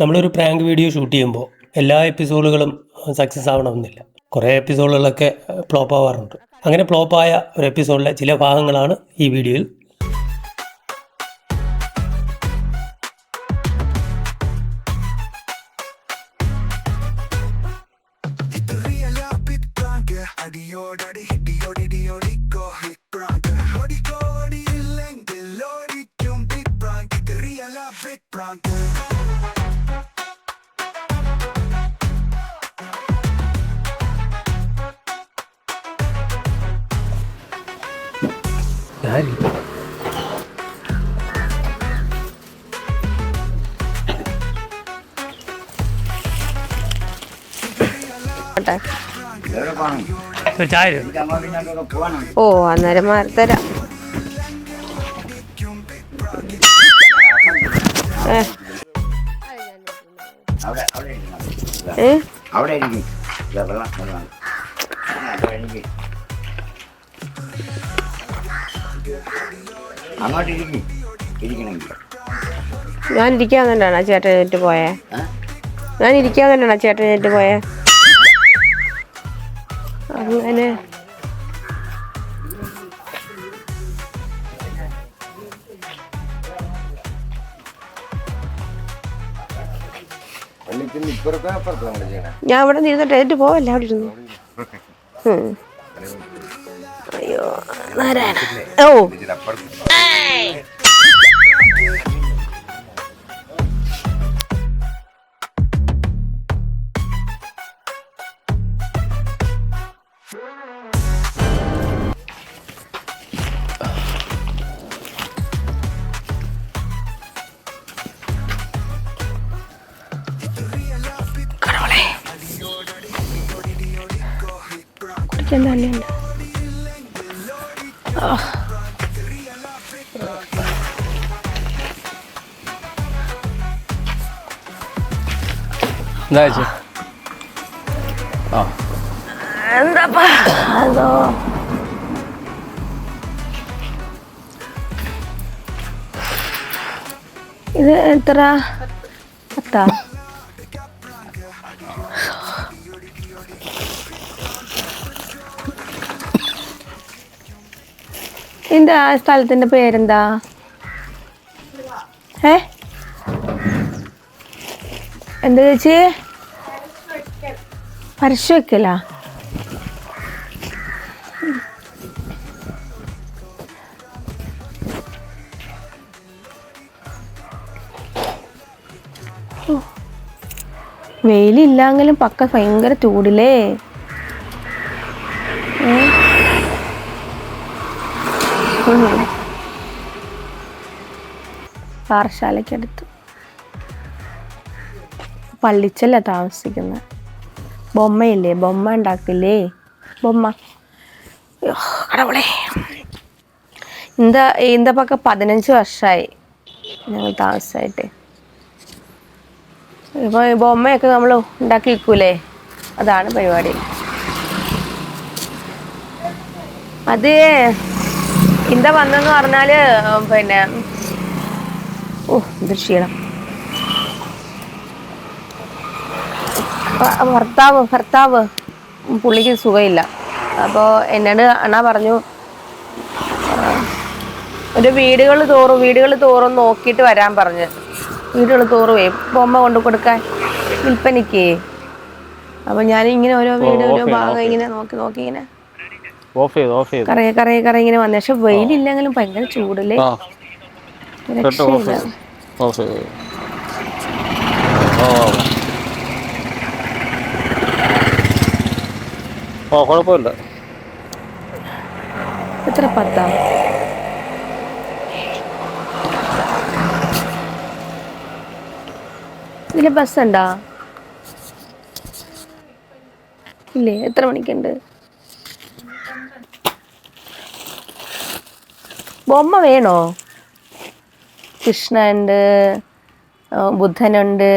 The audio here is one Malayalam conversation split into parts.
നമ്മളൊരു പ്രാങ്ക് വീഡിയോ ഷൂട്ട് ചെയ്യുമ്പോൾ എല്ലാ എപ്പിസോഡുകളും സക്സസ് ആവണമെന്നില്ല. കുറേ എപ്പിസോഡുകളൊക്കെ ഫ്ലോപ്പ് ആവാറുണ്ട്. അങ്ങനെ ഫ്ലോപ്പായ ഒരു എപ്പിസോഡിലെ ചില ഭാഗങ്ങളാണ് ഈ വീഡിയോയിൽ. ഓ അന്നേരം മാറിത്തരാം. ഞാൻ ഇരിക്കാൻ തന്നെയാണോ ചേട്ടൻ എഴുന്നേറ്റ് പോയേ? ഞാൻ ഇരിക്കാൻ തന്നെയാണോ ചേട്ടൻ എഴുന്നേറ്റ് പോയേ? അങ്ങനെ ഞാൻ അവിടെ നിന്നിട്ട് എഴുന്നേറ്റ് പോവല്ലേ അവിടെ ഇരുന്നു. അയ്യോ നാരായണ. ഓ തന്നെയല്ല. എന്താപ്പാ അതോ ഇത് എത്ര 10? ഇതിൻ്റെ ആ സ്ഥലത്തിൻ്റെ പേരെന്താ? എന്താ ചേച്ചി? പരശുവെക്കല? വെയിലില്ലെങ്കിലും പക്ക ഭയങ്കര ചൂടില്ലേ. പാറശാലയ്ക്കടുത്ത് പള്ളിച്ചല്ല താമസിക്കുന്നത്. ബൊമ്മയില്ലേ, ബൊമ്മ ഉണ്ടാക്കില്ലേ, ബൊമ്മ. കടവുളെ இந்த പക്ക 15 വർഷമായി ഞങ്ങൾ താമസമായിട്ട്. ഇപ്പോൾ ഈ ബൊമ്മയൊക്കെ നമ്മൾ ഉണ്ടാക്കി വിൽക്കൂലേ, അതാണ് പരിപാടി. അത് ഇന്ത വന്നെന്ന് പറഞ്ഞാൽ പിന്നെ എന്തൊരു ക്ഷീണം. ഭർത്താവ് പുള്ളിക്ക് സുഖമില്ല. അപ്പോൾ എന്നോട് അണ്ണാ പറഞ്ഞു ഒരു വീടുകൾ തോറും നോക്കിയിട്ട് വരാൻ പറഞ്ഞ്. വീടുകൾ തോറുമേ ബൊമ്മ കൊണ്ട് കൊടുക്കാൻ വിൽപ്പനയ്ക്ക്. അപ്പോൾ ഞാനിങ്ങനെ ഓരോ ഭാഗം ഇങ്ങനെ നോക്കി ഇങ്ങനെ കറയെ ഇങ്ങനെ വന്നു. പക്ഷെ വെയിലില്ലെങ്കിലും ഭയങ്കര ചൂടല്ലേ, രക്ഷയില്ല. കുഴപ്പമില്ല. എത്ര 10? ഇതില് ബസ് ഉണ്ടോ? ഇല്ലേ? എത്ര മണിക്കുണ്ട്? ബൊമ്മ വേണോ? കൃഷ്ണനുണ്ട്, ബുദ്ധനുണ്ട്,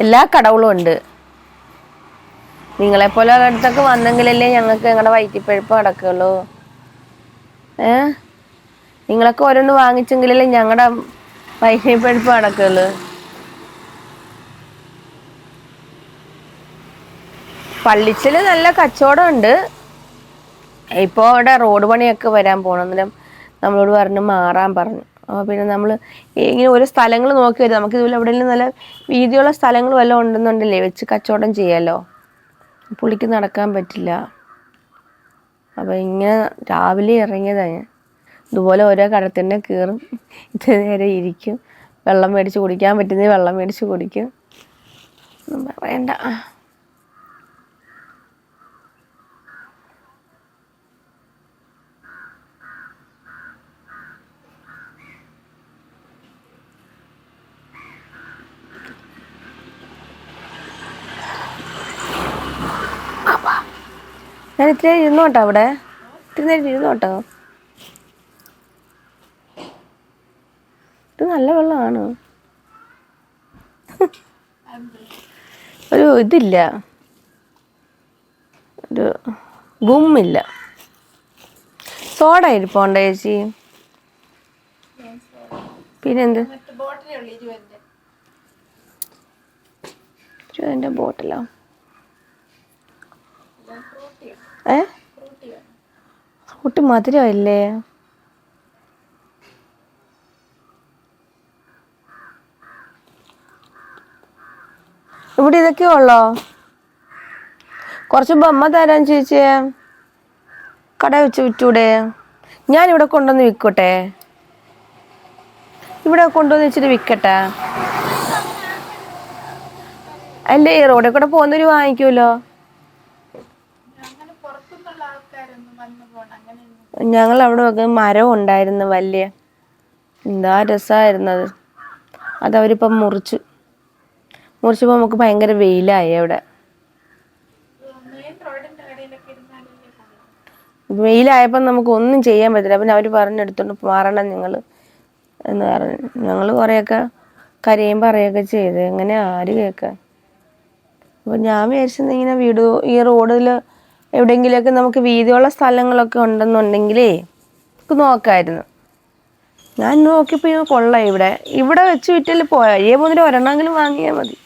എല്ലാ കടവുകളും ഉണ്ട്. നിങ്ങളെപ്പോലെ അടുത്തൊക്കെ വന്നെങ്കിലല്ലേ ഞങ്ങൾക്ക് ഞങ്ങളുടെ വയറ്റിപ്പഴുപ്പ് നടക്കുള്ളൂ. നിങ്ങളൊക്കെ ഓരോന്ന് വാങ്ങിച്ചെങ്കിലല്ലേ ഞങ്ങളുടെ വയറ്റിപ്പഴുപ്പ് നടക്കുള്ളൂ. പള്ളിച്ചൽ നല്ല കച്ചവടമുണ്ട്. ഇപ്പോൾ അവിടെ റോഡ് പണിയൊക്കെ വരാൻ പോകണം. അന്നേരം നമ്മളോട് പറഞ്ഞു മാറാൻ പറഞ്ഞു. അപ്പോൾ പിന്നെ നമ്മൾ ഇങ്ങനെ ഓരോ സ്ഥലങ്ങൾ നോക്കി വരും. നമുക്ക് ഇതുപോലെ എവിടെയെങ്കിലും നല്ല വീതിയുള്ള സ്ഥലങ്ങൾ വല്ലതും ഉണ്ടെന്നുണ്ടല്ലേ വെച്ച് കച്ചവടം ചെയ്യാമല്ലോ. പുള്ളിക്ക് നടക്കാൻ പറ്റില്ല. അപ്പോൾ ഇങ്ങനെ രാവിലെ ഇറങ്ങിയതാണ് ഞാൻ. ഇതുപോലെ ഓരോ കടത്തിൻ്റെ കയറും, ഇത് നേരെ ഇരിക്കും, വെള്ളം മേടിച്ച് കുടിക്കാൻ പറ്റുന്നത് വെള്ളം മേടിച്ച് കുടിക്കും. ഒന്നും പറയണ്ട. ഞാൻ ഇത്തിരി ഇരുന്നോട്ടോ, അവിടെ ഇത്തിരി നേരം ഇരുന്നോട്ടോ. ഇത് നല്ല വെള്ളമാണ്. ഒരു ഇതില്ല, ഒരു ഗുമ്മില്ല. സോഡ ഇരിപ്പുണ്ടോ ചേച്ചി? പിന്നെന്ത്? എൻ്റെ ബോട്ടിലോ? ഫ്രൂട്ടി മധുരമല്ലേ? ഇവിടെ ഇതൊക്കെ ഉള്ളോ? കുറച്ച് ബൊമ്മ തരാൻ ചേച്ചിയെ, കട വെച്ച് വിറ്റൂടെ? ഞാനിവിടെ കൊണ്ടുവന്ന് വിൽക്കട്ടെ? ഇവിടെ കൊണ്ടുവന്ന് വെച്ചിട്ട് വിൽക്കട്ടെ? അല്ലേ ഈ റോഡിൽ കൂടെ പോകുന്നവര് വാങ്ങിക്കുമല്ലോ. ഞങ്ങൾ അവിടെ ഒക്കെ മരം ഉണ്ടായിരുന്നു വലിയ, എന്താ രസമായിരുന്നത്. അതവരിപ്പം മുറിച്ചപ്പോൾ നമുക്ക് ഭയങ്കര വെയിലായി അവിടെ. വെയിലായപ്പോൾ നമുക്ക് ഒന്നും ചെയ്യാൻ പറ്റില്ല. പിന്നെ അവർ പറഞ്ഞെടുത്തോണ്ട് മാറണം നിങ്ങൾ എന്ന് പറഞ്ഞു. ഞങ്ങൾ കുറേയൊക്കെ കരയും പറയുകയൊക്കെ ചെയ്ത്. എങ്ങനെ ആര് കേൾക്കാൻ? അപ്പോൾ ഞാൻ വിചാരിച്ചത് ഇങ്ങനെ ഈ റോഡിൽ എവിടെയെങ്കിലുമൊക്കെ നമുക്ക് വീതിയുള്ള സ്ഥലങ്ങളൊക്കെ ഉണ്ടെന്നുണ്ടെങ്കിലേ നമുക്ക് നോക്കാമായിരുന്നു. ഞാൻ നോക്കിയപ്പോൾ കൊള്ളാം. ഇവിടെ വെച്ച് വിറ്റാൽ പോയാൽ 7 മുതൽ ഒരെണ്ണമെങ്കിലും വാങ്ങിയാൽ മതി.